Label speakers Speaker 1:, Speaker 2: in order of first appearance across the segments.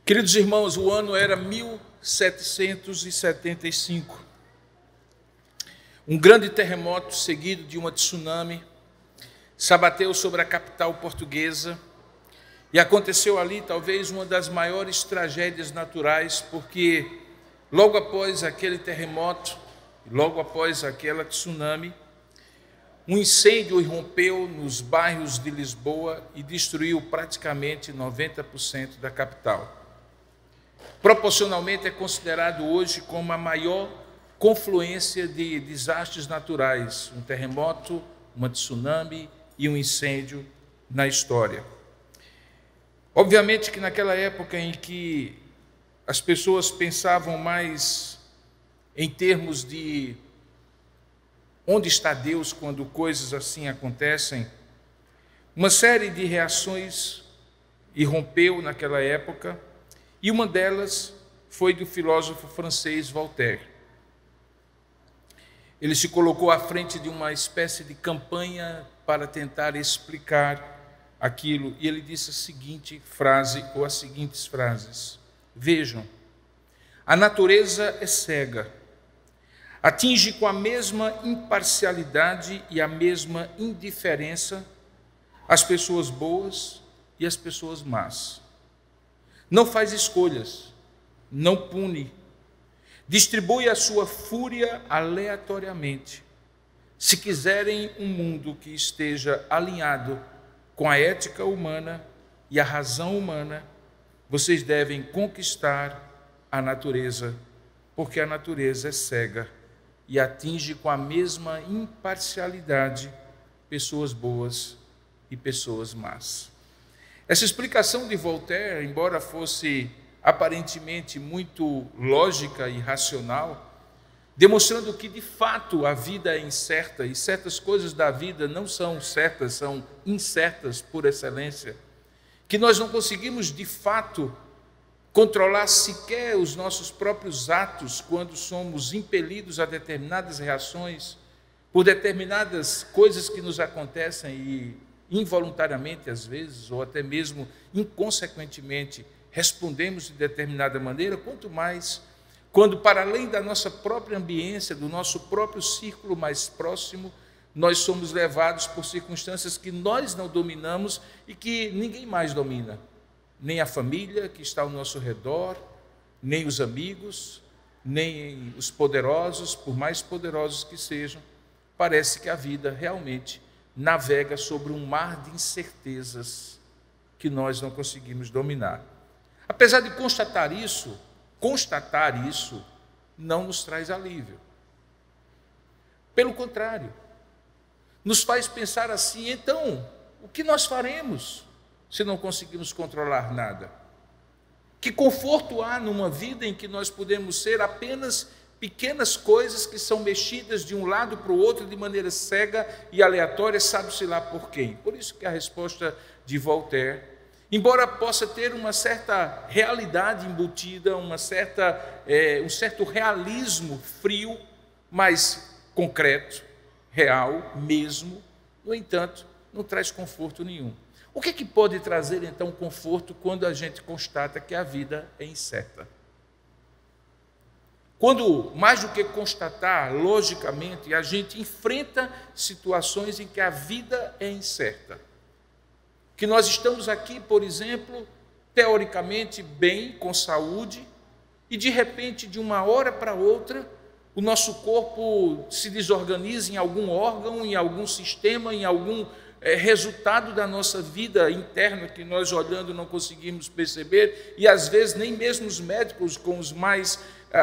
Speaker 1: Queridos irmãos, o ano era 1775. Um grande terremoto seguido de uma tsunami se abateu sobre a capital portuguesa e aconteceu ali talvez uma das maiores tragédias naturais, porque logo após aquele terremoto, logo após aquela tsunami, um incêndio irrompeu nos bairros de Lisboa e destruiu praticamente 90% da capital. Proporcionalmente é considerado hoje como a maior confluência de desastres naturais, um terremoto, uma tsunami e um incêndio na história. Obviamente que naquela época em que as pessoas pensavam mais em termos de onde está Deus quando coisas assim acontecem, uma série de reações irrompeu naquela época, e uma delas foi do filósofo francês Voltaire. Ele se colocou à frente de uma espécie de campanha para tentar explicar aquilo, e ele disse a seguinte frase, ou as seguintes frases: vejam, a natureza é cega, atinge com a mesma imparcialidade e a mesma indiferença as pessoas boas e as pessoas más. Não faz escolhas, não pune, distribui a sua fúria aleatoriamente. Se quiserem um mundo que esteja alinhado com a ética humana e a razão humana, vocês devem conquistar a natureza, porque a natureza é cega e atinge com a mesma imparcialidade pessoas boas e pessoas más. Essa explicação de Voltaire, embora fosse aparentemente muito lógica e racional, demonstrando que de fato a vida é incerta e certas coisas da vida não são certas, são incertas por excelência, que nós não conseguimos de fato controlar sequer os nossos próprios atos quando somos impelidos a determinadas reações por determinadas coisas que nos acontecem e involuntariamente às vezes, ou até mesmo inconsequentemente, respondemos de determinada maneira, quanto mais quando, para além da nossa própria ambiência, do nosso próprio círculo mais próximo, nós somos levados por circunstâncias que nós não dominamos e que ninguém mais domina, nem a família que está ao nosso redor, nem os amigos, nem os poderosos, por mais poderosos que sejam. Parece que a vida realmente navega sobre um mar de incertezas que nós não conseguimos dominar. Apesar de constatar isso não nos traz alívio. Pelo contrário, nos faz pensar assim: então, o que nós faremos se não conseguimos controlar nada? Que conforto há numa vida em que nós podemos ser apenas pequenas coisas que são mexidas de um lado para o outro de maneira cega e aleatória, sabe-se lá por quem? Por isso que a resposta de Voltaire, embora possa ter uma certa realidade embutida, um certo realismo frio, mas concreto, real mesmo, no entanto, não traz conforto nenhum. O que é que pode trazer então conforto quando a gente constata que a vida é incerta? Quando, mais do que constatar, logicamente, a gente enfrenta situações em que a vida é incerta. Que nós estamos aqui, por exemplo, teoricamente bem, com saúde, e de repente, de uma hora para outra, o nosso corpo se desorganiza em algum órgão, em algum sistema, em algum resultado da nossa vida interna que nós olhando não conseguimos perceber, e às vezes nem mesmo os médicos com os mais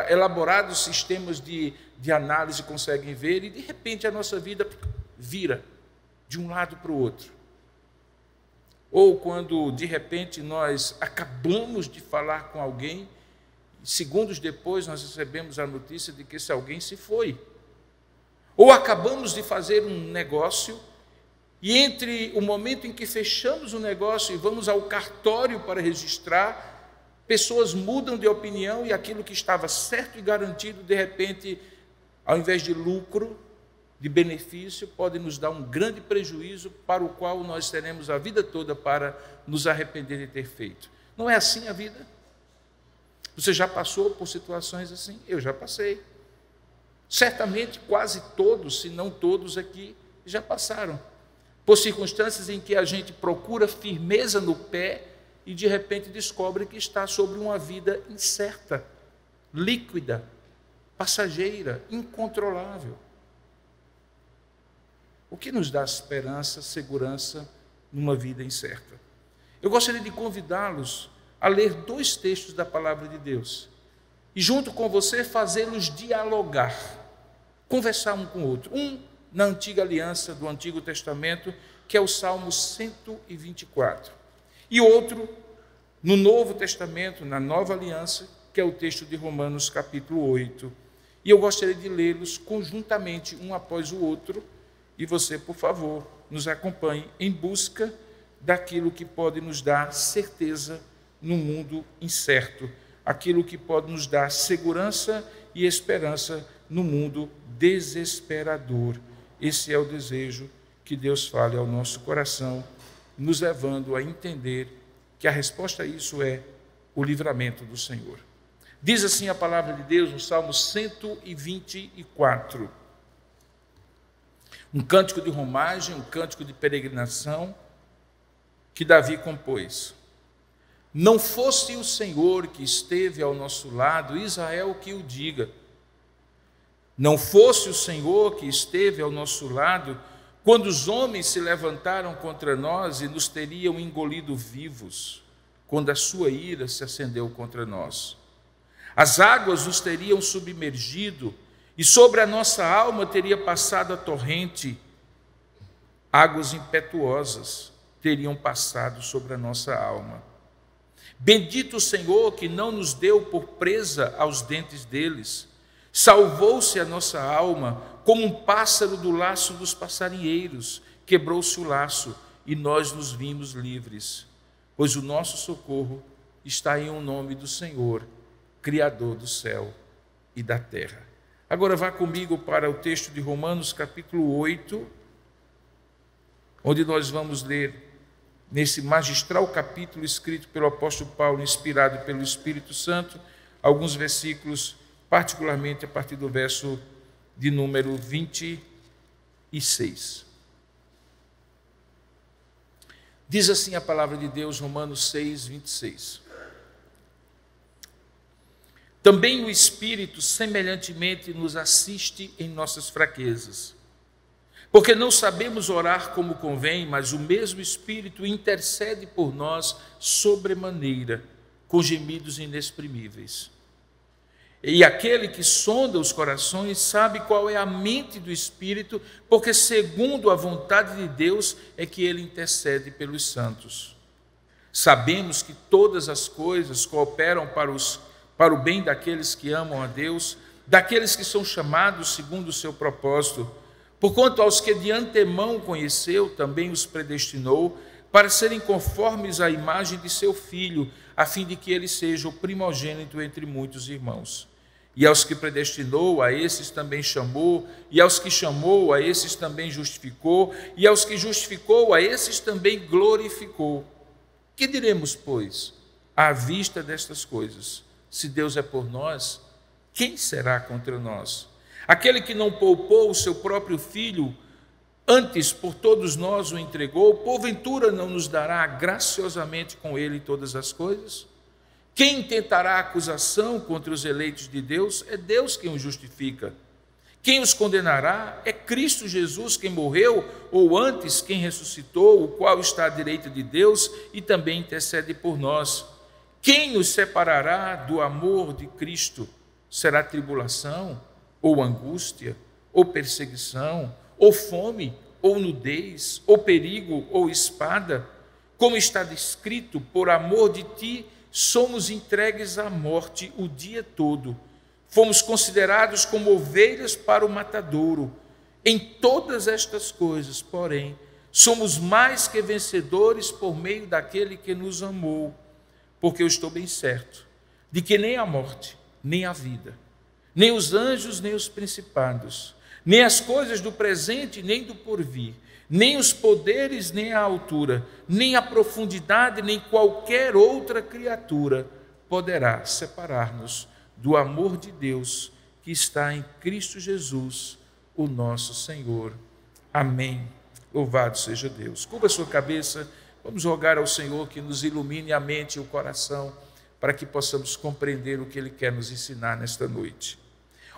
Speaker 1: elaborados sistemas de análise conseguem ver, e de repente a nossa vida vira de um lado para o outro. Ou quando de repente nós acabamos de falar com alguém, segundos depois nós recebemos a notícia de que esse alguém se foi. Ou acabamos de fazer um negócio, e entre o momento em que fechamos o negócio e vamos ao cartório para registrar, pessoas mudam de opinião e aquilo que estava certo e garantido, de repente, ao invés de lucro, de benefício, pode nos dar um grande prejuízo para o qual nós teremos a vida toda para nos arrepender de ter feito. Não é assim a vida? Você já passou por situações assim? Eu já passei. Certamente quase todos, se não todos aqui, já passaram por circunstâncias em que a gente procura firmeza no pé e de repente descobre que está sobre uma vida incerta, líquida, passageira, incontrolável. O que nos dá esperança, segurança numa vida incerta? Eu gostaria de convidá-los a ler 2 textos da palavra de Deus e junto com você fazê-los dialogar, conversar um com o outro. Um na antiga aliança do Antigo Testamento, que é o Salmo 124. E outro no Novo Testamento, na Nova Aliança, que é o texto de Romanos capítulo 8. E eu gostaria de lê-los conjuntamente, um após o outro, e você, por favor, nos acompanhe em busca daquilo que pode nos dar certeza no mundo incerto, aquilo que pode nos dar segurança e esperança no mundo desesperador. Esse é o desejo que Deus fale ao nosso coração, nos levando a entender que a resposta a isso é o livramento do Senhor. Diz assim a palavra de Deus no Salmo 124. Um cântico de romagem, um cântico de peregrinação que Davi compôs. Não fosse o Senhor que esteve ao nosso lado, Israel que o diga. Não fosse o Senhor que esteve ao nosso lado, quando os homens se levantaram contra nós e nos teriam engolido vivos, quando a sua ira se acendeu contra nós. As águas nos teriam submergido e sobre a nossa alma teria passado a torrente. Águas impetuosas teriam passado sobre a nossa alma. Bendito o Senhor que não nos deu por presa aos dentes deles. Salvou-se a nossa alma como um pássaro do laço dos passarinheiros. Quebrou-se o laço e nós nos vimos livres. Pois o nosso socorro está em o nome do Senhor, Criador do céu e da terra. Agora vá comigo para o texto de Romanos capítulo 8, onde nós vamos ler nesse magistral capítulo escrito pelo apóstolo Paulo, inspirado pelo Espírito Santo, alguns versículos, particularmente a partir do verso de número 26. Diz assim a palavra de Deus, Romanos 6, 26. Também o Espírito semelhantemente nos assiste em nossas fraquezas, porque não sabemos orar como convém, mas o mesmo Espírito intercede por nós sobremaneira, com gemidos inexprimíveis. E aquele que sonda os corações sabe qual é a mente do Espírito, porque segundo a vontade de Deus é que ele intercede pelos santos. Sabemos que todas as coisas cooperam para o bem daqueles que amam a Deus, daqueles que são chamados segundo o seu propósito. Porquanto aos que de antemão conheceu, também os predestinou, para serem conformes à imagem de seu Filho, a fim de que ele seja o primogênito entre muitos irmãos. E aos que predestinou, a esses também chamou, e aos que chamou, a esses também justificou, e aos que justificou, a esses também glorificou. Que diremos, pois, à vista destas coisas? Se Deus é por nós, quem será contra nós? Aquele que não poupou o seu próprio Filho, antes por todos nós o entregou, porventura não nos dará graciosamente com ele todas as coisas? Quem intentará acusação contra os eleitos de Deus? É Deus quem os justifica. Quem os condenará? É Cristo Jesus quem morreu, ou antes quem ressuscitou, o qual está à direita de Deus e também intercede por nós. Quem os separará do amor de Cristo? Será tribulação, ou angústia, ou perseguição, ou fome, ou nudez, ou perigo, ou espada? Como está descrito, por amor de ti, somos entregues à morte o dia todo. Fomos considerados como ovelhas para o matadouro. Em todas estas coisas, porém, somos mais que vencedores por meio daquele que nos amou. Porque eu estou bem certo de que nem a morte, nem a vida, nem os anjos, nem os principados, nem as coisas do presente, nem do porvir, nem os poderes, nem a altura, nem a profundidade, nem qualquer outra criatura poderá separar-nos do amor de Deus que está em Cristo Jesus, o nosso Senhor. Amém. Louvado seja Deus. Curva a sua cabeça, vamos rogar ao Senhor que nos ilumine a mente e o coração, para que possamos compreender o que Ele quer nos ensinar nesta noite.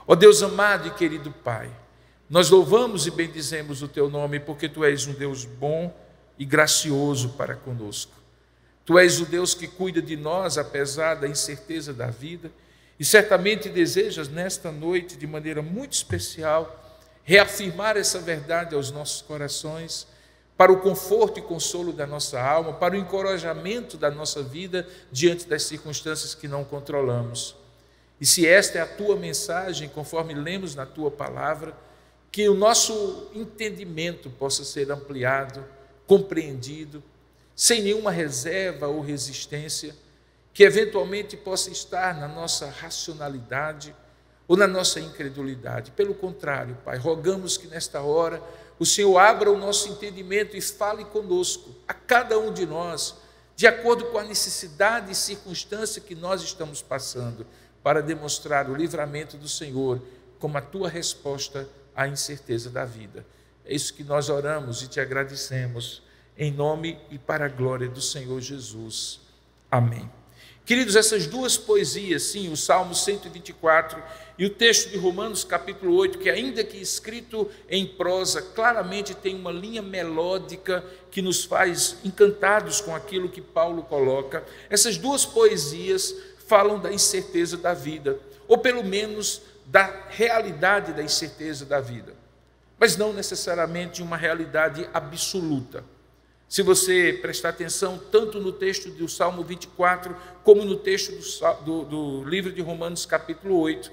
Speaker 1: Ó Deus amado e querido Pai, nós louvamos e bendizemos o Teu nome, porque Tu és um Deus bom e gracioso para conosco. Tu és o Deus que cuida de nós, apesar da incerteza da vida, e certamente desejas nesta noite, de maneira muito especial, reafirmar essa verdade aos nossos corações, para o conforto e consolo da nossa alma, para o encorajamento da nossa vida diante das circunstâncias que não controlamos. E se esta é a Tua mensagem, conforme lemos na Tua palavra, que o nosso entendimento possa ser ampliado, compreendido, sem nenhuma reserva ou resistência, que eventualmente possa estar na nossa racionalidade ou na nossa incredulidade. Pelo contrário, Pai, rogamos que nesta hora o Senhor abra o nosso entendimento e fale conosco, a cada um de nós, de acordo com a necessidade e circunstância que nós estamos passando, para demonstrar o livramento do Senhor como a Tua resposta à incerteza da vida. É isso que nós oramos e Te agradecemos, em nome e para a glória do Senhor Jesus. Amém. Queridos, essas duas poesias, sim, o Salmo 124 e o texto de Romanos capítulo 8, que ainda que escrito em prosa, claramente tem uma linha melódica que nos faz encantados com aquilo que Paulo coloca. Essas duas poesias falam da incerteza da vida, ou pelo menos da realidade da incerteza da vida, mas não necessariamente uma realidade absoluta. Se você prestar atenção tanto no texto do Salmo 24, como no texto do livro de Romanos capítulo 8,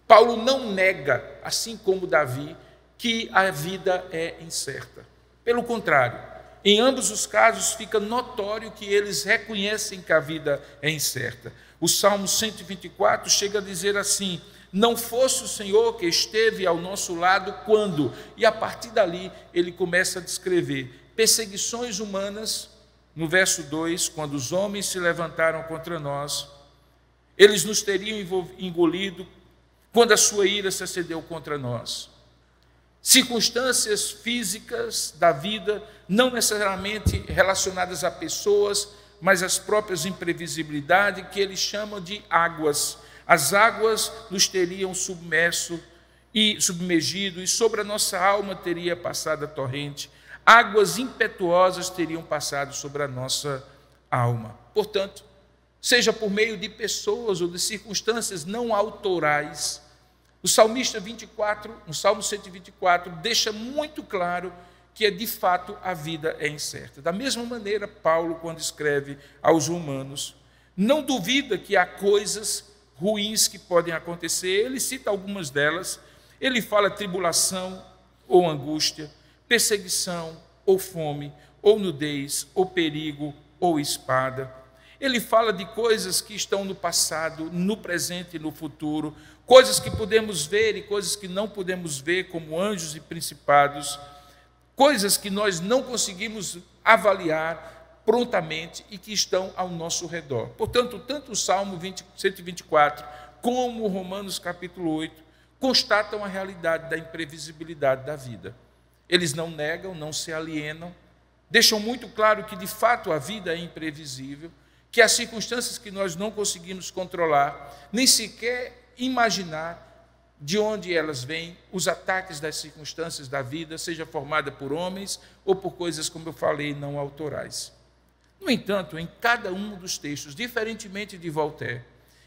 Speaker 1: Paulo não nega, assim como Davi, que a vida é incerta. Pelo contrário, em ambos os casos fica notório que eles reconhecem que a vida é incerta. O Salmo 124 chega a dizer assim: não fosse o Senhor que esteve ao nosso lado quando, e a partir dali ele começa a descrever perseguições humanas, no verso 2, quando os homens se levantaram contra nós, eles nos teriam engolido quando a sua ira se acendeu contra nós. Circunstâncias físicas da vida, não necessariamente relacionadas a pessoas, mas as próprias imprevisibilidades, que eles chamam de águas. As águas nos teriam submergido, e sobre a nossa alma teria passado a torrente. Águas impetuosas teriam passado sobre a nossa alma. Portanto, seja por meio de pessoas ou de circunstâncias não autorais, o salmista 24, no Salmo 124, deixa muito claro que de fato a vida é incerta. Da mesma maneira, Paulo, quando escreve aos Romanos, não duvida que há coisas ruins que podem acontecer. Ele cita algumas delas. Ele fala tribulação ou angústia, perseguição, ou fome, ou nudez, ou perigo, ou espada. Ele fala de coisas que estão no passado, no presente e no futuro, coisas que podemos ver e coisas que não podemos ver, como anjos e principados, coisas que nós não conseguimos avaliar prontamente e que estão ao nosso redor. Portanto, tanto o Salmo 124 como o Romanos capítulo 8 constatam a realidade da imprevisibilidade da vida. Eles não negam, não se alienam, deixam muito claro que de fato a vida é imprevisível, que há circunstâncias que nós não conseguimos controlar, nem sequer imaginar de onde elas vêm, os ataques das circunstâncias da vida, seja formada por homens ou por coisas, como eu falei, não autorais. No entanto, em cada um dos textos, diferentemente de Voltaire,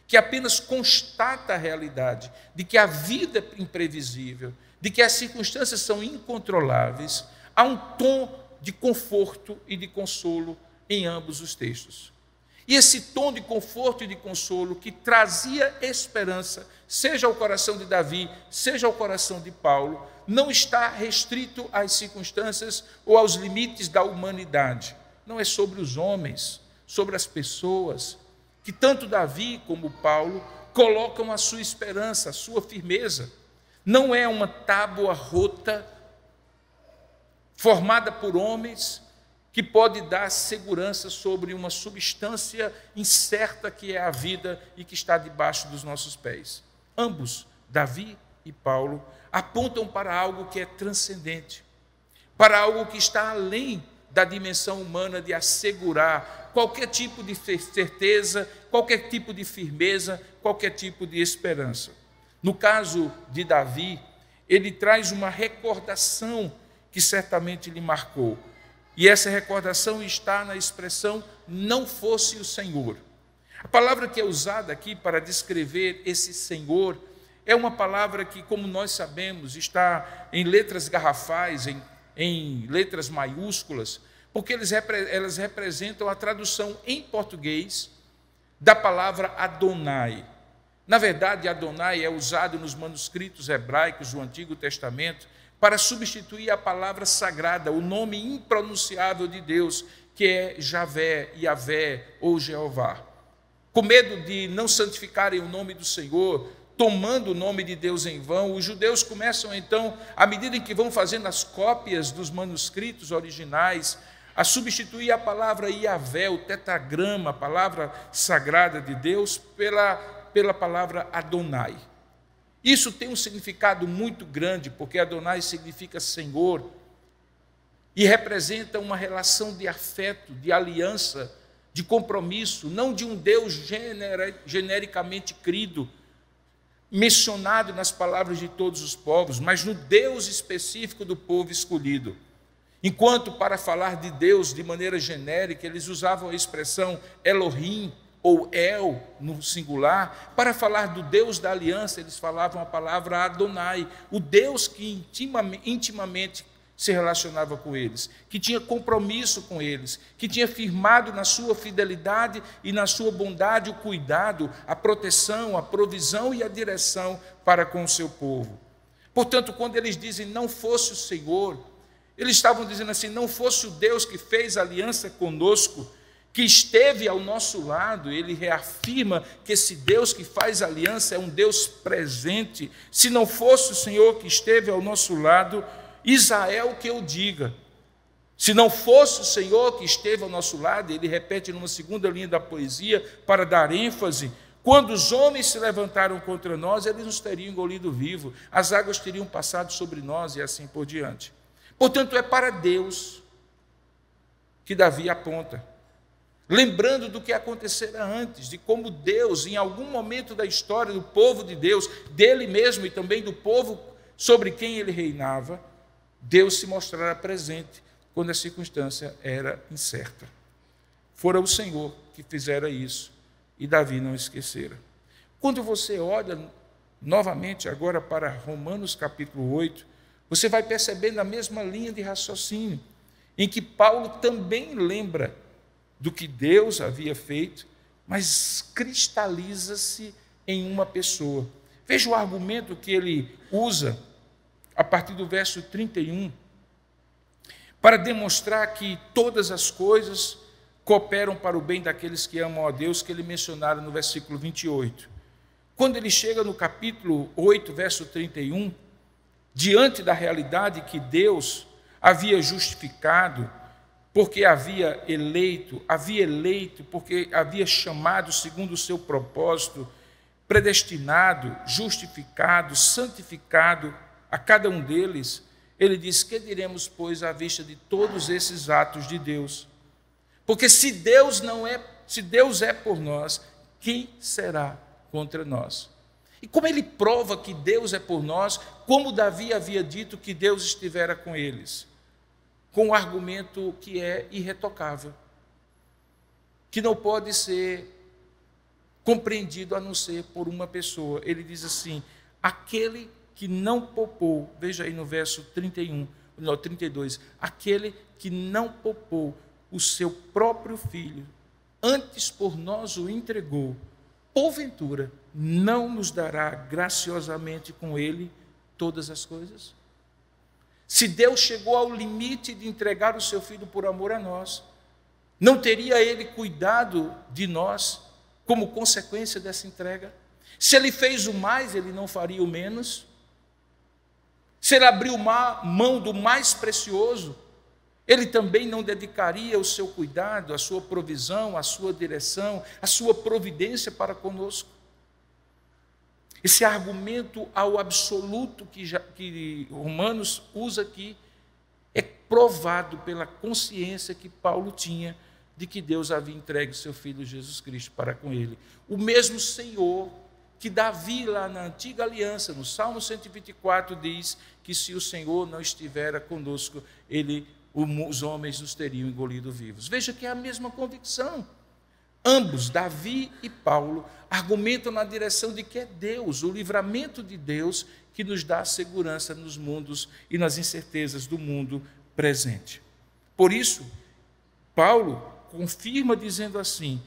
Speaker 1: que apenas constata a realidade de que a vida é imprevisível, de que as circunstâncias são incontroláveis, há um tom de conforto e de consolo em ambos os textos. E esse tom de conforto e de consolo que trazia esperança, seja ao coração de Davi, seja ao coração de Paulo, não está restrito às circunstâncias ou aos limites da humanidade. Não é sobre os homens, sobre as pessoas, que tanto Davi como Paulo colocam a sua esperança, a sua firmeza. Não é uma tábua rota, formada por homens, que pode dar segurança sobre uma substância incerta que é a vida e que está debaixo dos nossos pés. Ambos, Davi e Paulo, apontam para algo que é transcendente, para algo que está além da dimensão humana de assegurar qualquer tipo de certeza, qualquer tipo de firmeza, qualquer tipo de esperança. No caso de Davi, ele traz uma recordação que certamente lhe marcou. E essa recordação está na expressão "não fosse o Senhor". A palavra que é usada aqui para descrever esse Senhor é uma palavra que, como nós sabemos, está em letras garrafais, em letras maiúsculas, porque elas representam a tradução em português da palavra Adonai. Na verdade, Adonai é usado nos manuscritos hebraicos do Antigo Testamento para substituir a palavra sagrada, o nome impronunciável de Deus, que é Javé, Yavé ou Jeová. Com medo de não santificarem o nome do Senhor, tomando o nome de Deus em vão, os judeus começam então, à medida em que vão fazendo as cópias dos manuscritos originais, a substituir a palavra Yavé, o tetragrama, a palavra sagrada de Deus, pela palavra Adonai. Isso tem um significado muito grande, porque Adonai significa Senhor e representa uma relação de afeto, de aliança, de compromisso, não de um Deus genericamente crido, mencionado nas palavras de todos os povos, mas no Deus específico do povo escolhido. Enquanto para falar de Deus de maneira genérica, eles usavam a expressão Elohim, ou El, no singular, para falar do Deus da aliança, eles falavam a palavra Adonai, o Deus que intimamente se relacionava com eles, que tinha compromisso com eles, que tinha firmado na sua fidelidade e na sua bondade o cuidado, a proteção, a provisão e a direção para com o seu povo. Portanto, quando eles dizem "não fosse o Senhor", eles estavam dizendo assim: não fosse o Deus que fez aliança conosco, que esteve ao nosso lado. Ele reafirma que esse Deus que faz aliança é um Deus presente. Se não fosse o Senhor que esteve ao nosso lado, Israel que eu diga. Se não fosse o Senhor que esteve ao nosso lado, ele repete numa segunda linha da poesia, para dar ênfase: quando os homens se levantaram contra nós, eles nos teriam engolido vivo, as águas teriam passado sobre nós e assim por diante. Portanto, é para Deus que Davi aponta, lembrando do que acontecera antes, de como Deus, em algum momento da história do povo de Deus, dele mesmo e também do povo sobre quem ele reinava, Deus se mostrara presente quando a circunstância era incerta. Fora o Senhor que fizera isso, e Davi não esquecera. Quando você olha novamente agora para Romanos capítulo 8, você vai percebendo a mesma linha de raciocínio, em que Paulo também lembra do que Deus havia feito, mas cristaliza-se em uma pessoa. Veja o argumento que ele usa a partir do verso 31, para demonstrar que todas as coisas cooperam para o bem daqueles que amam a Deus, que ele mencionara no versículo 28. Quando ele chega no capítulo 8, verso 31, diante da realidade que Deus havia justificado, porque havia eleito porque havia chamado segundo o seu propósito, predestinado, justificado, santificado a cada um deles, ele diz: que diremos, pois, à vista de todos esses atos de Deus? Porque se Deus é por nós, quem será contra nós? E como ele prova que Deus é por nós, como Davi havia dito que Deus estivera com eles? Com um argumento que é irretocável, que não pode ser compreendido a não ser por uma pessoa. Ele diz assim: aquele que não poupou, veja aí no verso 32, aquele que não poupou o seu próprio filho, antes por nós o entregou, porventura não nos dará graciosamente com ele todas as coisas? Se Deus chegou ao limite de entregar o seu filho por amor a nós, não teria ele cuidado de nós como consequência dessa entrega? Se ele fez o mais, ele não faria o menos? Se ele abriu mão do mais precioso, Ele também não dedicaria o seu cuidado, a sua provisão, a sua direção, a sua providência para conosco? Esse argumento ao absoluto que Romanos usa aqui é provado pela consciência que Paulo tinha de que Deus havia entregue seu Filho Jesus Cristo para com ele. O mesmo Senhor que Davi, lá na antiga aliança, no Salmo 124, diz que se o Senhor não estivera conosco, os homens nos teriam engolido vivos. Veja que é a mesma convicção. Ambos, Davi e Paulo, argumentam na direção de que é Deus, o livramento de Deus, que nos dá a segurança nos mundos e nas incertezas do mundo presente. Por isso, Paulo confirma dizendo assim,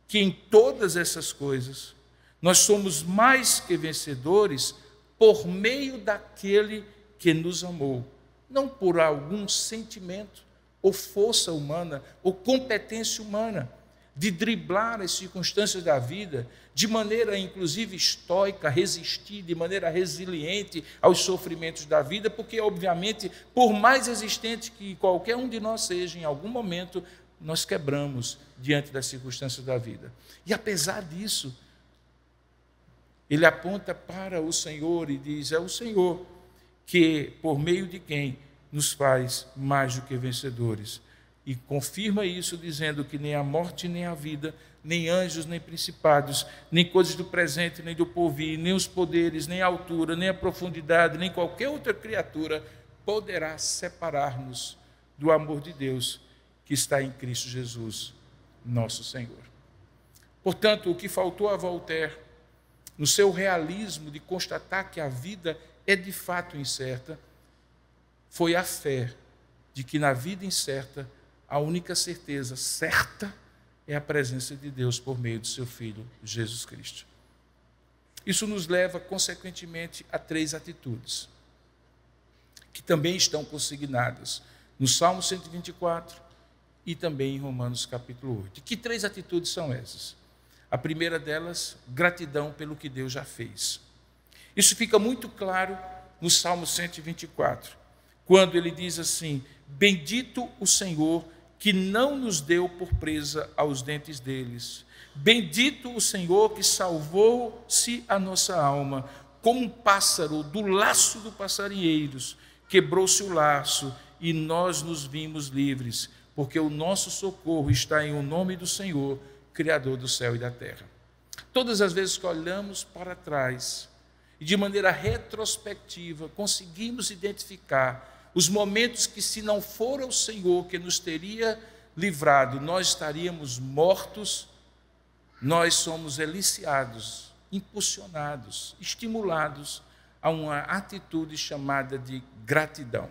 Speaker 1: que em todas essas coisas, nós somos mais que vencedores por meio daquele que nos amou, não por algum sentimento, ou força humana, ou competência humana, de driblar as circunstâncias da vida, de maneira inclusive estoica, resistir de maneira resiliente aos sofrimentos da vida, porque obviamente, por mais existente que qualquer um de nós seja, em algum momento, nós quebramos diante das circunstâncias da vida. E apesar disso, ele aponta para o Senhor e diz, é o Senhor que, por meio de quem nos faz mais do que vencedores. E confirma isso dizendo que nem a morte, nem a vida, nem anjos, nem principados, nem coisas do presente, nem do porvir, nem os poderes, nem a altura, nem a profundidade, nem qualquer outra criatura poderá separar-nos do amor de Deus que está em Cristo Jesus, nosso Senhor. Portanto, o que faltou a Voltaire, no seu realismo de constatar que a vida é de fato incerta, foi a fé de que na vida incerta, a única certeza certa é a presença de Deus por meio do seu Filho, Jesus Cristo. Isso nos leva, consequentemente, a 3 atitudes, que também estão consignadas no Salmo 124 e também em Romanos capítulo 8. Que 3 atitudes são essas? A primeira delas, gratidão pelo que Deus já fez. Isso fica muito claro no Salmo 124, quando ele diz assim, bendito o Senhor que não nos deu por presa aos dentes deles. Bendito o Senhor que salvou-se a nossa alma, como um pássaro do laço dos passarinheiros, quebrou-se o laço e nós nos vimos livres, porque o nosso socorro está em o nome do Senhor, Criador do céu e da terra. Todas as vezes que olhamos para trás e de maneira retrospectiva conseguimos identificar os momentos que, se não for o Senhor que nos teria livrado, nós estaríamos mortos, nós somos eliciados, impulsionados, estimulados a uma atitude chamada de gratidão.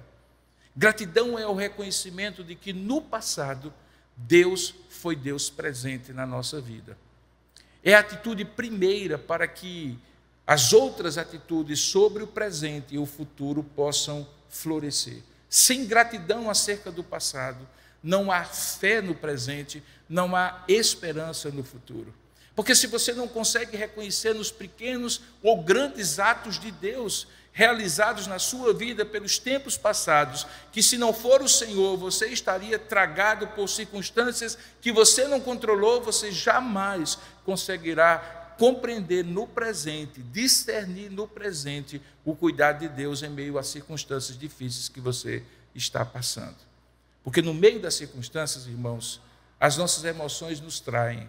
Speaker 1: Gratidão é o reconhecimento de que no passado Deus foi Deus presente na nossa vida. É a atitude primeira para que as outras atitudes sobre o presente e o futuro possam florescer. Sem gratidão acerca do passado, não há fé no presente, não há esperança no futuro. Porque se você não consegue reconhecer nos pequenos ou grandes atos de Deus realizados na sua vida pelos tempos passados, que se não for o Senhor, você estaria tragado por circunstâncias que você não controlou, você jamais conseguirá compreender no presente, discernir no presente o cuidado de Deus em meio às circunstâncias difíceis que você está passando. Porque no meio das circunstâncias, irmãos, as nossas emoções nos traem.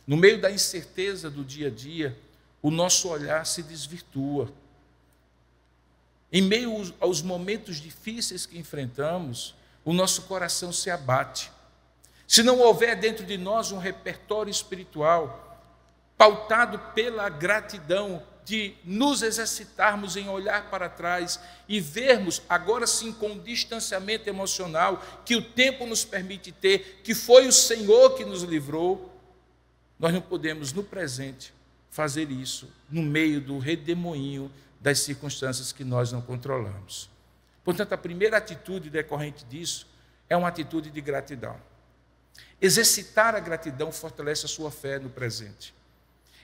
Speaker 1: No meio da incerteza do dia a dia, o nosso olhar se desvirtua. Em meio aos momentos difíceis que enfrentamos, o nosso coração se abate. Se não houver dentro de nós um repertório espiritual pautado pela gratidão, de nos exercitarmos em olhar para trás e vermos, agora sim com um distanciamento emocional, que o tempo nos permite ter, que foi o Senhor que nos livrou, nós não podemos, no presente, fazer isso no meio do redemoinho das circunstâncias que nós não controlamos. Portanto, a primeira atitude decorrente disso é uma atitude de gratidão. Exercitar a gratidão fortalece a sua fé no presente.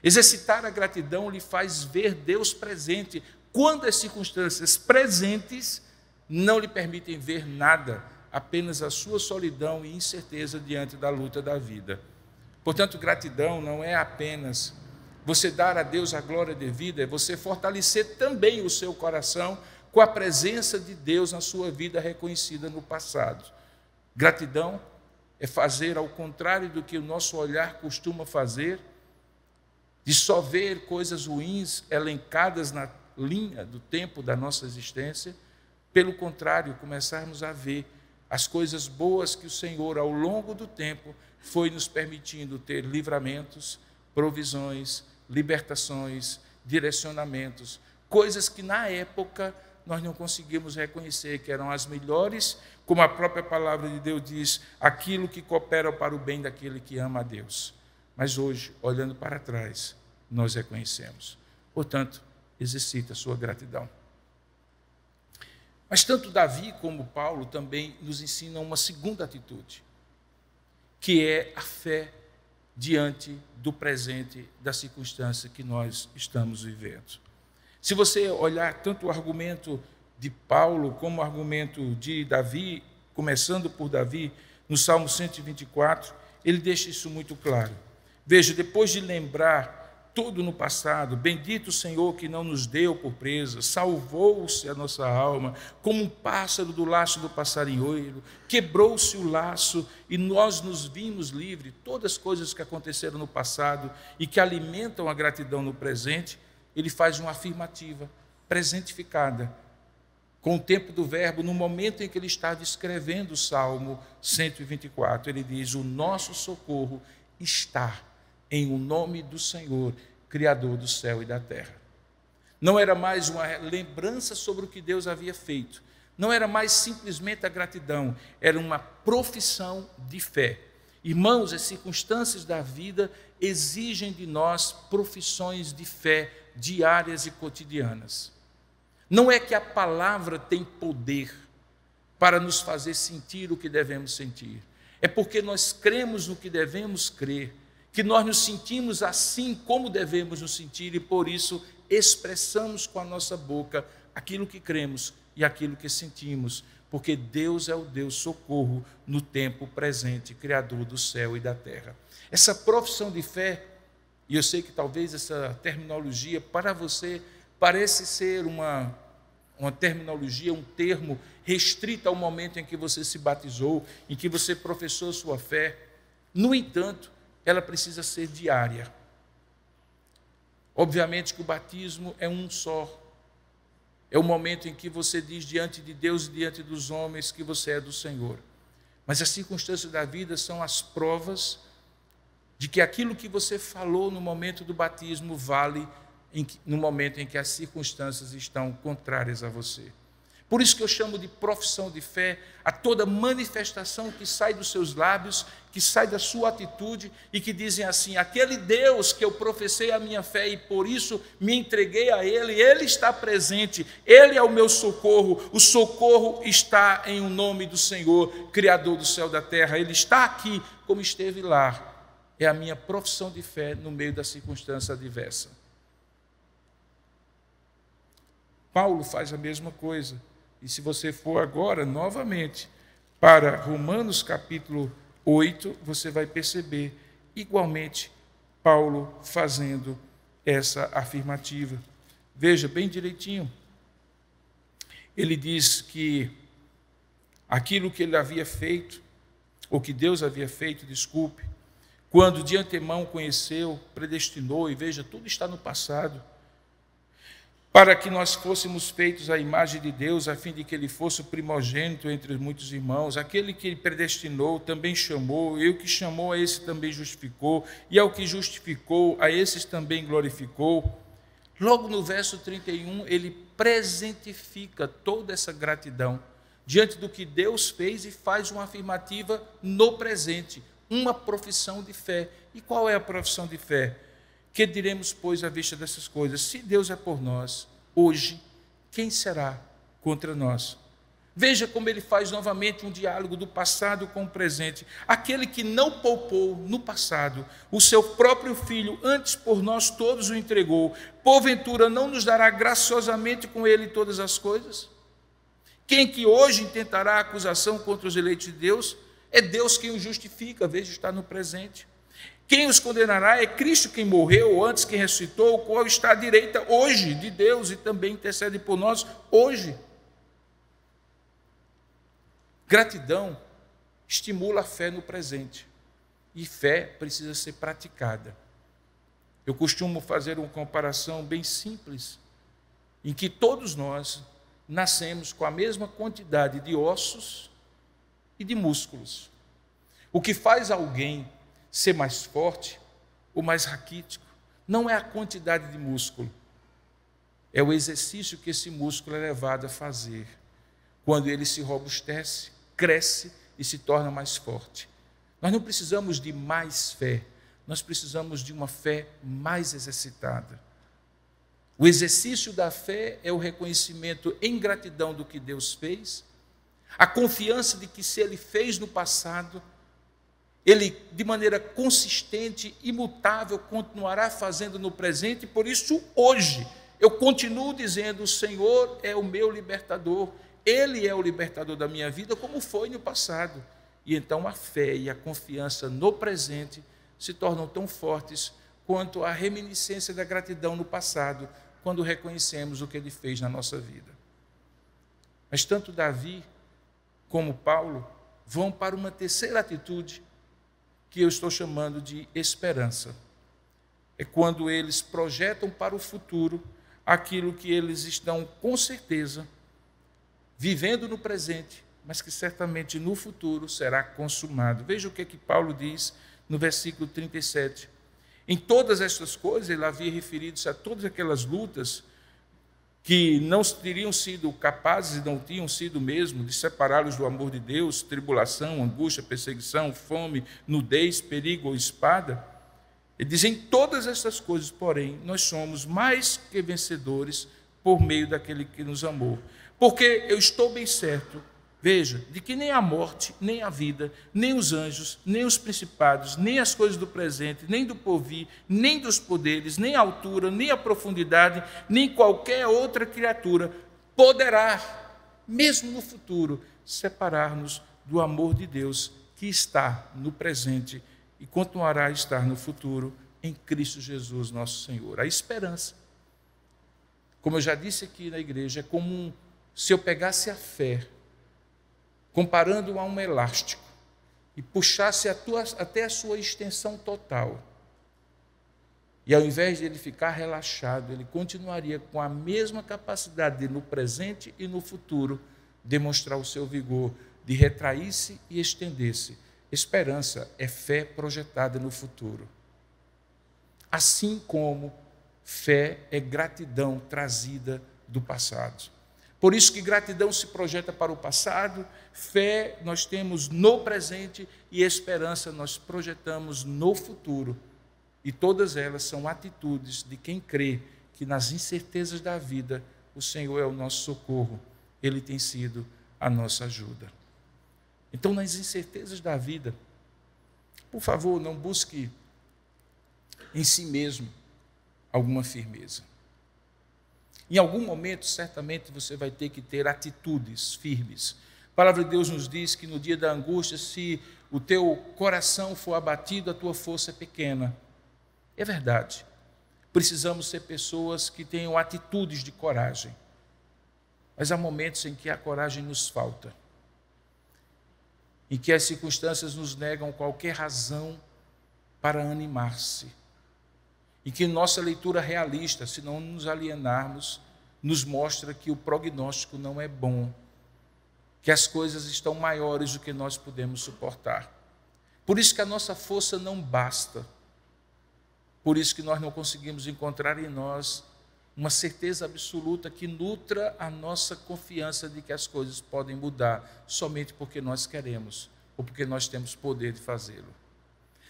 Speaker 1: Exercitar a gratidão lhe faz ver Deus presente, quando as circunstâncias presentes não lhe permitem ver nada, apenas a sua solidão e incerteza diante da luta da vida. Portanto, gratidão não é apenas você dar a Deus a glória devida, é você fortalecer também o seu coração com a presença de Deus na sua vida reconhecida no passado. Gratidão é fazer ao contrário do que o nosso olhar costuma fazer, de só ver coisas ruins elencadas na linha do tempo da nossa existência. Pelo contrário, começarmos a ver as coisas boas que o Senhor, ao longo do tempo, foi nos permitindo ter livramentos, provisões, libertações, direcionamentos, coisas que na época nós não conseguimos reconhecer que eram as melhores, como a própria palavra de Deus diz, aquilo que coopera para o bem daquele que ama a Deus. Mas hoje, olhando para trás, nós reconhecemos. Portanto, exercita a sua gratidão. Mas tanto Davi como Paulo também nos ensinam uma segunda atitude, que é a fé diante do presente, da circunstância que nós estamos vivendo. Se você olhar tanto o argumento de Paulo como o argumento de Davi, começando por Davi, no Salmo 124, ele deixa isso muito claro. Veja, depois de lembrar tudo no passado, bendito o Senhor que não nos deu por presa, salvou-se a nossa alma, como um pássaro do laço do passarinheiro, quebrou-se o laço e nós nos vimos livres. Todas as coisas que aconteceram no passado e que alimentam a gratidão no presente, ele faz uma afirmativa presentificada, com o tempo do verbo, no momento em que ele estava escrevendo o Salmo 124, ele diz, o nosso socorro está em o nome do Senhor, Criador do céu e da terra. Não era mais uma lembrança sobre o que Deus havia feito, não era mais simplesmente a gratidão, era uma profissão de fé. Irmãos, as circunstâncias da vida exigem de nós profissões de fé diárias e cotidianas. Não é que a palavra tem poder para nos fazer sentir o que devemos sentir, é porque nós cremos no que devemos crer, que nós nos sentimos assim como devemos nos sentir e por isso expressamos com a nossa boca aquilo que cremos e aquilo que sentimos, porque Deus é o Deus socorro no tempo presente, Criador do céu e da terra. Essa profissão de fé, e eu sei que talvez essa terminologia para você parece ser uma terminologia, um termo restrito ao momento em que você se batizou, em que você professou sua fé. No entanto, ela precisa ser diária. Obviamente que o batismo é um só. É o momento em que você diz diante de Deus e diante dos homens que você é do Senhor. Mas as circunstâncias da vida são as provas de que aquilo que você falou no momento do batismo vale no momento em que as circunstâncias estão contrárias a você. Por isso que eu chamo de profissão de fé a toda manifestação que sai dos seus lábios, que sai da sua atitude e que dizem assim, aquele Deus que eu professei a minha fé e por isso me entreguei a Ele, Ele está presente, Ele é o meu socorro, o socorro está em o nome do Senhor, Criador do céu e da terra, Ele está aqui como esteve lá. É a minha profissão de fé no meio da circunstância adversa. Paulo faz a mesma coisa. E se você for agora, novamente, para Romanos capítulo 8, você vai perceber, igualmente, Paulo fazendo essa afirmativa. Veja bem direitinho. Ele diz que aquilo que ele havia feito, ou que Deus havia feito, desculpe, quando de antemão conheceu, predestinou, e veja, tudo está no passado, para que nós fôssemos feitos à imagem de Deus, a fim de que Ele fosse o primogênito entre muitos irmãos. Aquele que Ele predestinou também chamou, e o que chamou a esse também justificou, e ao que justificou, a esses também glorificou. Logo no verso 31, ele presentifica toda essa gratidão diante do que Deus fez e faz uma afirmativa no presente, uma profissão de fé. E qual é a profissão de fé? Que diremos, pois, à vista dessas coisas? Se Deus é por nós, hoje, quem será contra nós? Veja como ele faz novamente um diálogo do passado com o presente. Aquele que não poupou no passado o seu próprio filho, antes por nós todos o entregou, porventura não nos dará graciosamente com ele todas as coisas? Quem que hoje intentará acusação contra os eleitos de Deus? É Deus quem os justifica, veja, está no presente. Quem os condenará é Cristo quem morreu, antes quem ressuscitou, o qual está à direita hoje de Deus e também intercede por nós hoje. Gratidão estimula a fé no presente. E fé precisa ser praticada. Eu costumo fazer uma comparação bem simples, em que todos nós nascemos com a mesma quantidade de ossos e de músculos. O que faz alguém ser mais forte ou mais raquítico não é a quantidade de músculo, é o exercício que esse músculo é levado a fazer. Quando ele se robustece, cresce e se torna mais forte. Nós não precisamos de mais fé, nós precisamos de uma fé mais exercitada. O exercício da fé é o reconhecimento em gratidão do que Deus fez, a confiança de que se Ele fez no passado, Ele, de maneira consistente, imutável, continuará fazendo no presente, e por isso, hoje, eu continuo dizendo: o Senhor é o meu libertador, Ele é o libertador da minha vida, como foi no passado. E então a fé e a confiança no presente se tornam tão fortes quanto a reminiscência da gratidão no passado, quando reconhecemos o que Ele fez na nossa vida. Mas tanto Davi como Paulo vão para uma terceira atitude, que eu estou chamando de esperança. É quando eles projetam para o futuro aquilo que eles estão, com certeza, vivendo no presente, mas que certamente no futuro será consumado. Veja o que Paulo diz no versículo 37. Em todas estas coisas, ele havia referido-se a todas aquelas lutas que não teriam sido capazes, não tinham sido mesmo, de separá-los do amor de Deus: tribulação, angústia, perseguição, fome, nudez, perigo ou espada. Ele diz: em todas estas coisas, porém, nós somos mais que vencedores por meio daquele que nos amou. Porque eu estou bem certo, veja, de que nem a morte, nem a vida, nem os anjos, nem os principados, nem as coisas do presente, nem do porvir, nem dos poderes, nem a altura, nem a profundidade, nem qualquer outra criatura poderá, mesmo no futuro, separar-nos do amor de Deus que está no presente e continuará a estar no futuro em Cristo Jesus, nosso Senhor. A esperança, como eu já disse aqui na igreja, é como se eu pegasse a fé, comparando-o a um elástico, e puxasse até a sua extensão total. E ao invés de ele ficar relaxado, ele continuaria com a mesma capacidade de, no presente e no futuro, demonstrar o seu vigor, de retrair-se e estender-se. Esperança é fé projetada no futuro. Assim como fé é gratidão trazida do passado. Por isso que gratidão se projeta para o passado, fé nós temos no presente e esperança nós projetamos no futuro. E todas elas são atitudes de quem crê que nas incertezas da vida o Senhor é o nosso socorro, Ele tem sido a nossa ajuda. Então, nas incertezas da vida, por favor, não busque em si mesmo alguma firmeza. Em algum momento, certamente, você vai ter que ter atitudes firmes. A palavra de Deus nos diz que no dia da angústia, se o teu coração for abatido, a tua força é pequena. É verdade. Precisamos ser pessoas que tenham atitudes de coragem. Mas há momentos em que a coragem nos falta, em que as circunstâncias nos negam qualquer razão para animar-se. E que nossa leitura realista, se não nos alienarmos, nos mostra que o prognóstico não é bom, que as coisas estão maiores do que nós podemos suportar. Por isso que a nossa força não basta, por isso que nós não conseguimos encontrar em nós uma certeza absoluta que nutra a nossa confiança de que as coisas podem mudar, somente porque nós queremos, ou porque nós temos poder de fazê-lo.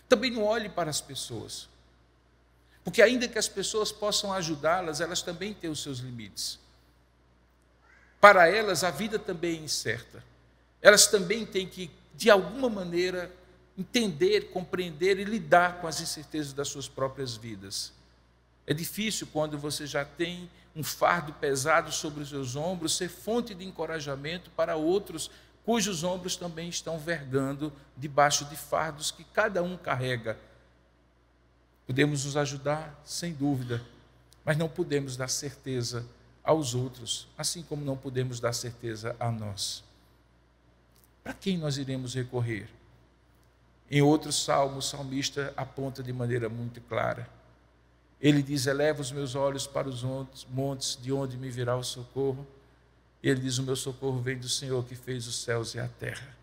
Speaker 1: Também não olhe para as pessoas, porque ainda que as pessoas possam ajudá-las, elas também têm os seus limites. Para elas, a vida também é incerta. Elas também têm que, de alguma maneira, entender, compreender e lidar com as incertezas das suas próprias vidas. É difícil quando você já tem um fardo pesado sobre os seus ombros, ser fonte de encorajamento para outros cujos ombros também estão vergando debaixo de fardos que cada um carrega. Podemos nos ajudar, sem dúvida, mas não podemos dar certeza aos outros, assim como não podemos dar certeza a nós. Para quem nós iremos recorrer? Em outro salmo, o salmista aponta de maneira muito clara. Ele diz: eleva os meus olhos para os montes, de onde me virá o socorro. Ele diz: o meu socorro vem do Senhor que fez os céus e a terra.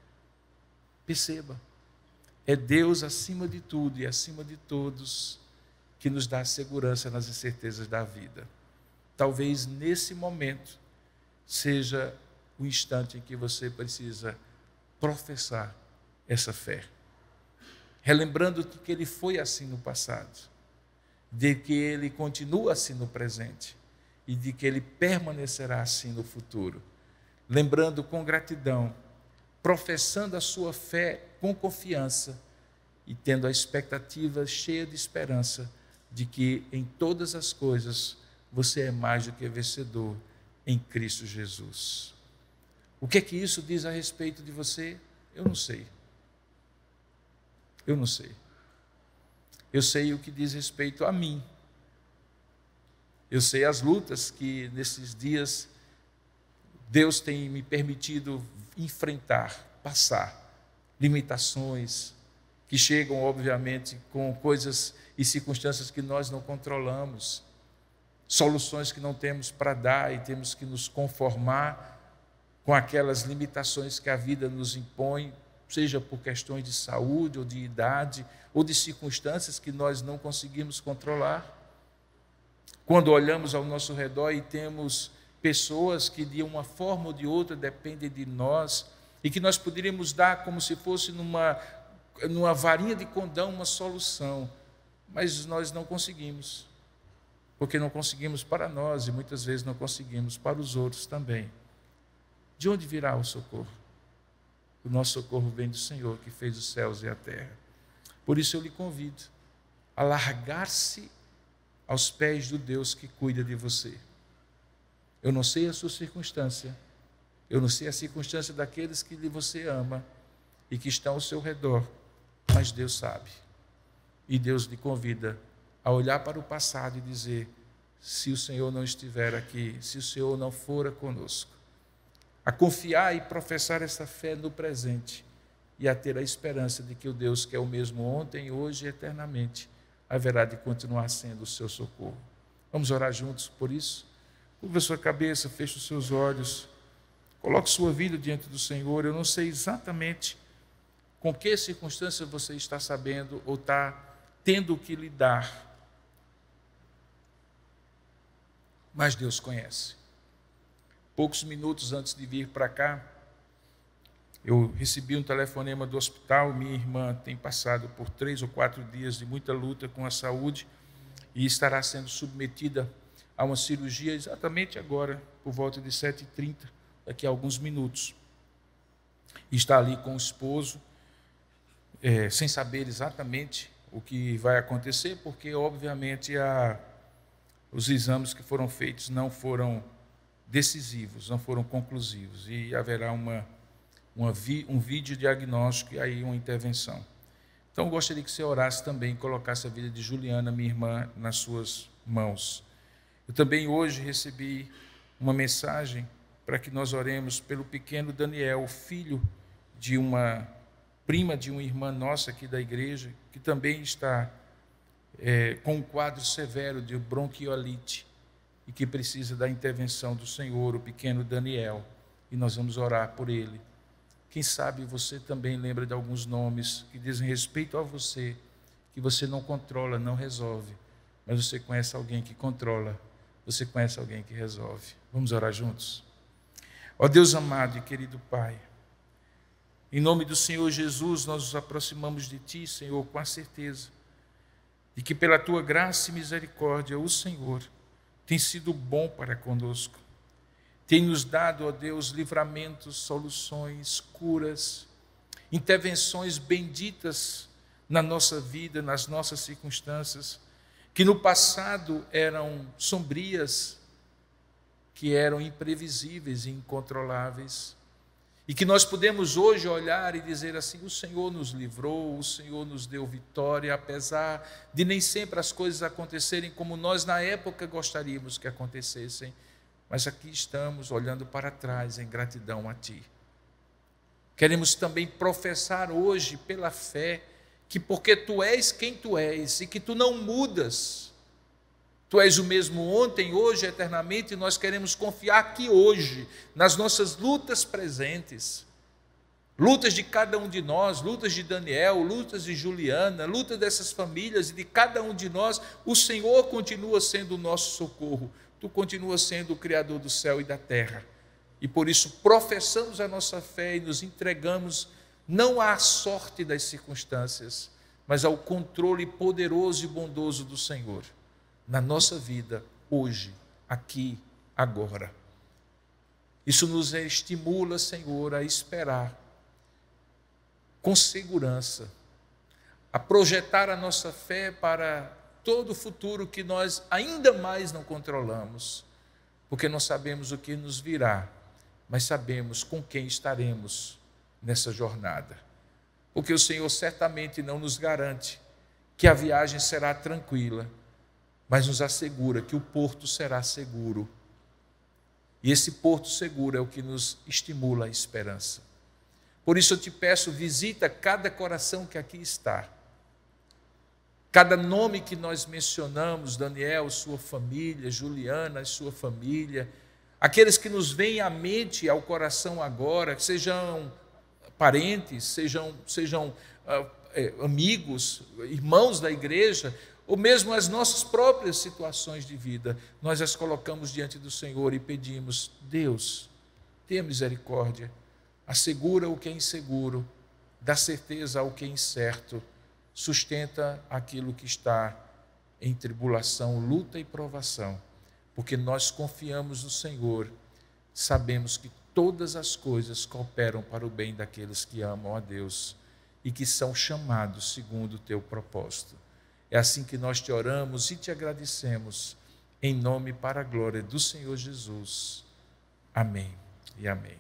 Speaker 1: Perceba, é Deus acima de tudo e acima de todos que nos dá segurança nas incertezas da vida. Talvez nesse momento seja o instante em que você precisa professar essa fé, relembrando que Ele foi assim no passado, de que Ele continua assim no presente e de que Ele permanecerá assim no futuro. Lembrando com gratidão, professando a sua fé com confiança e tendo a expectativa cheia de esperança de que em todas as coisas você é mais do que vencedor em Cristo Jesus. O que é que isso diz a respeito de você? Eu não sei. Eu não sei. Eu sei o que diz respeito a mim. Eu sei as lutas que nesses dias Deus tem me permitido enfrentar, passar, limitações que chegam, obviamente, com coisas e circunstâncias que nós não controlamos, soluções que não temos para dar e temos que nos conformar com aquelas limitações que a vida nos impõe, seja por questões de saúde ou de idade, ou de circunstâncias que nós não conseguimos controlar. Quando olhamos ao nosso redor e temos pessoas que de uma forma ou de outra dependem de nós e que nós poderíamos dar como se fosse numa varinha de condão uma solução, mas nós não conseguimos, porque não conseguimos para nós e muitas vezes não conseguimos para os outros também. De onde virá o socorro? O nosso socorro vem do Senhor que fez os céus e a terra. Por isso eu lhe convido a largar-se aos pés do Deus que cuida de você. Eu não sei a sua circunstância, eu não sei a circunstância daqueles que você ama e que estão ao seu redor, mas Deus sabe. E Deus lhe convida a olhar para o passado e dizer: se o Senhor não estiver aqui, se o Senhor não for conosco, a confiar e professar essa fé no presente e a ter a esperança de que o Deus que é o mesmo ontem, hoje e eternamente haverá de continuar sendo o seu socorro. Vamos orar juntos por isso? Curva a sua cabeça, feche os seus olhos, coloque sua vida diante do Senhor. Eu não sei exatamente com que circunstância você está sabendo ou está tendo que lidar, mas Deus conhece. Poucos minutos antes de vir para cá, eu recebi um telefonema do hospital. Minha irmã tem passado por 3 ou 4 dias de muita luta com a saúde e estará sendo submetida a uma cirurgia exatamente agora, por volta de 7h30, daqui a alguns minutos. E está ali com o esposo, sem saber exatamente o que vai acontecer, porque obviamente os exames que foram feitos não foram decisivos, não foram conclusivos, e haverá um vídeo diagnóstico e aí uma intervenção. Então eu gostaria que você orasse também, colocasse a vida de Juliana, minha irmã, nas suas mãos. Eu também hoje recebi uma mensagem para que nós oremos pelo pequeno Daniel, filho de uma prima de uma irmã nossa aqui da igreja, que também está com um quadro severo de bronquiolite e que precisa da intervenção do Senhor, o pequeno Daniel, e nós vamos orar por ele. Quem sabe você também lembra de alguns nomes que dizem respeito a você, que você não controla, não resolve, mas você conhece alguém que controla, você conhece alguém que resolve. Vamos orar juntos? Ó Deus amado e querido Pai, em nome do Senhor Jesus, nós nos aproximamos de Ti, Senhor, com a certeza de que pela Tua graça e misericórdia, o Senhor tem sido bom para conosco. Tem nos dado, ó Deus, livramentos, soluções, curas, intervenções benditas na nossa vida, nas nossas circunstâncias. que no passado eram sombrias, que eram imprevisíveis e incontroláveis, e que nós podemos hoje olhar e dizer assim: o Senhor nos livrou, o Senhor nos deu vitória, apesar de nem sempre as coisas acontecerem como nós na época gostaríamos que acontecessem, mas aqui estamos olhando para trás em gratidão a Ti. Queremos também professar hoje pela fé que porque Tu és quem Tu és e que Tu não mudas, Tu és o mesmo ontem, hoje, eternamente, e nós queremos confiar aqui hoje, nas nossas lutas presentes, lutas de cada um de nós, lutas de Daniel, lutas de Juliana, lutas dessas famílias e de cada um de nós. O Senhor continua sendo o nosso socorro, Tu continua sendo o Criador do céu e da terra, e por isso professamos a nossa fé e nos entregamos não à sorte das circunstâncias, mas ao controle poderoso e bondoso do Senhor na nossa vida, hoje, aqui, agora. Isso nos estimula, Senhor, a esperar com segurança, a projetar a nossa fé para todo o futuro que nós ainda mais não controlamos, porque não sabemos o que nos virá, mas sabemos com quem estaremos nessa jornada. Porque o Senhor certamente não nos garante que a viagem será tranquila, mas nos assegura que o porto será seguro. E esse porto seguro é o que nos estimula a esperança. Por isso eu te peço, visita cada coração que aqui está. Cada nome que nós mencionamos, Daniel, sua família, Juliana, sua família, aqueles que nos vêm à mente, ao coração agora, sejam parentes, sejam amigos, irmãos da igreja, ou mesmo as nossas próprias situações de vida, nós as colocamos diante do Senhor e pedimos: Deus, tenha misericórdia, assegura o que é inseguro, dá certeza ao que é incerto, sustenta aquilo que está em tribulação, luta e provação, porque nós confiamos no Senhor, sabemos que todas as coisas cooperam para o bem daqueles que amam a Deus e que são chamados segundo o teu propósito. É assim que nós te oramos e te agradecemos, em nome e para a glória do Senhor Jesus. Amém e amém.